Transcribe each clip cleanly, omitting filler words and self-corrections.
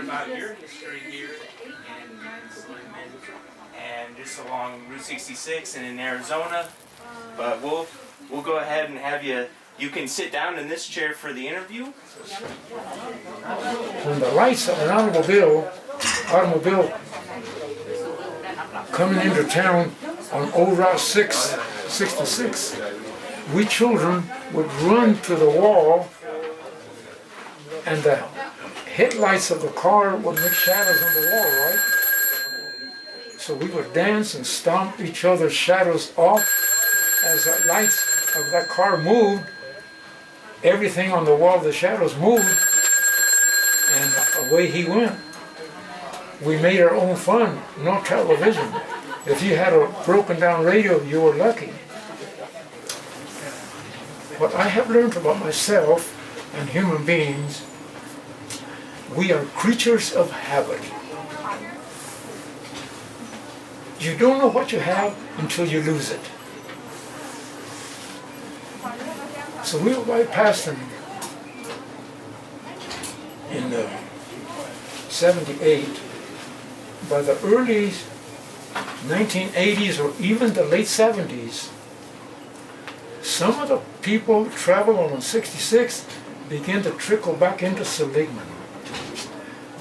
about your history here in Seligman and just along Route 66 and in Arizona. But we'll go ahead and have you. You can sit down in this chair for the interview. When the lights of an automobile coming into town on old Route 66, we children would run to the wall, and the headlights of the car would make shadows on the wall, right? So we would dance and stomp each other's shadows off as the lights of that car moved. Everything on the wall, the shadows moved, and away he went. We made our own fun, no television. If you had a broken down radio, you were lucky. What I have learned about myself and human beings, we are creatures of habit. You don't know what you have until you lose it. So we were right past them in 78. By the early 1980s or even the late 70s, some of the people traveling on 66 began to trickle back into Seligman.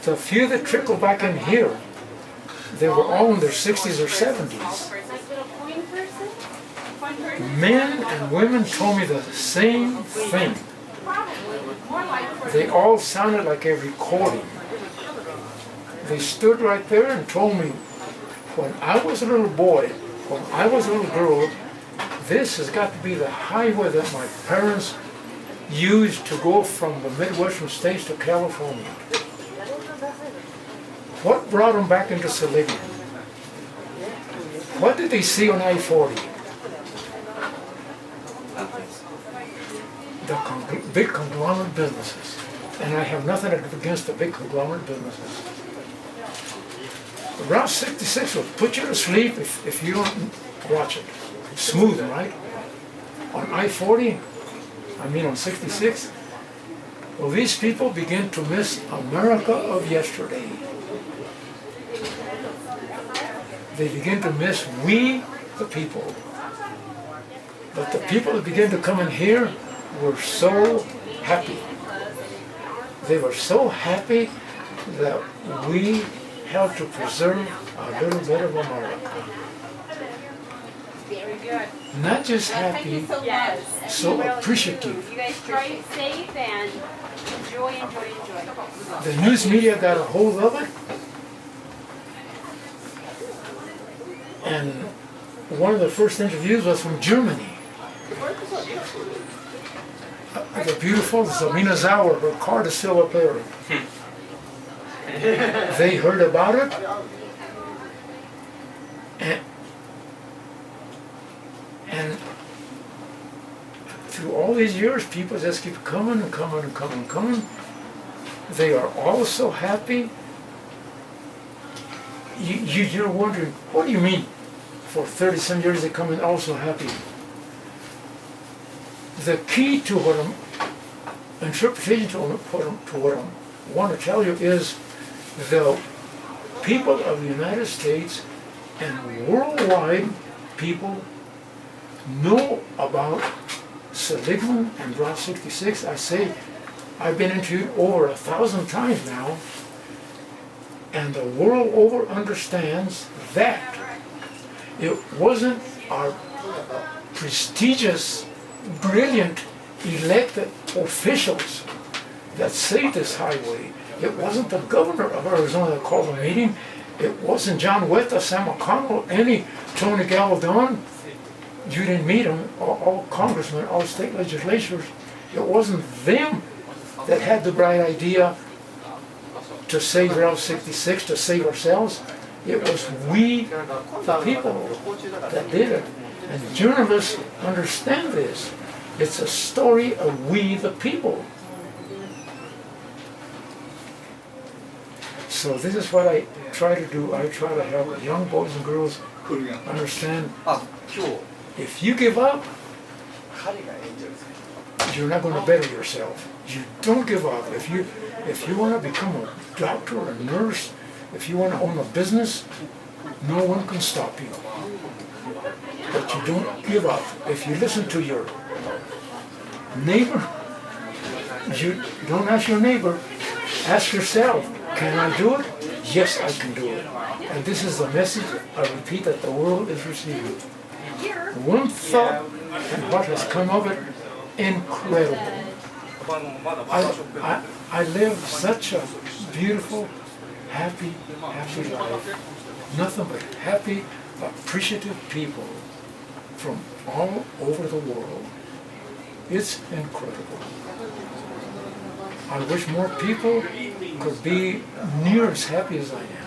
The few that trickled back in here, they were all in their 60s or 70s. Men and women told me the same thing. They all sounded like a recording. They stood right there and told me, when I was a little boy, when I was a little girl, this has got to be the highway that my parents used to go from the Midwestern states to California. What brought them back into Seligman? What did they see on I-40? The big conglomerate businesses. And I have nothing against the big conglomerate businesses. Route 66 will put you to sleep if you don't watch it. Smooth, right? On I-40, on 66, well, these people begin to miss America of yesterday. They begin to miss we, the people. But the people that begin to come in here were so happy. They were so happy that we had to preserve a little bit of America. Very good. Not just happy, Thank you so much. so appreciative. You guys try safe and enjoy. The news media got a hold of it, and one of the first interviews was from Germany. The beautiful Sabina Zauer, her card is still up there. They heard about it, and through all these years, people just keep coming and coming and coming and coming. They are all so happy. You're wondering, what do you mean? For 30-some years they come in all so happy. The key to what interpretation to what I want to tell you is the people of the United States and worldwide people know about Seligman and Route 66. I say, I've been interviewed over 1,000 times now, and the world over understands that it wasn't our prestigious, brilliant, elected officials that saved this highway. It wasn't the governor of Arizona that called a meeting. It wasn't John Wetta, Sam McConnell, any Tony Galadon. You didn't meet them, all congressmen, all state legislatures. It wasn't them that had the bright idea to save Route 66, to save ourselves. It was we, the people, that did it. And journalists understand this. It's a story of we, the people. So this is what I try to do. I try to help young boys and girls understand, if you give up, you're not going to better yourself. You don't give up. If you want to become a doctor, a nurse, if you want to own a business, no one can stop you. But you don't give up. If you listen to your neighbor, you don't ask your neighbor, ask yourself, can I do it? Yes, I can do it. And this is the message, I repeat, that the world is receiving. One thought and what has come of it, incredible. I live such a beautiful, happy life. Nothing but happy, appreciative people from all over the world. It's incredible. I wish more people could be near as happy as I am.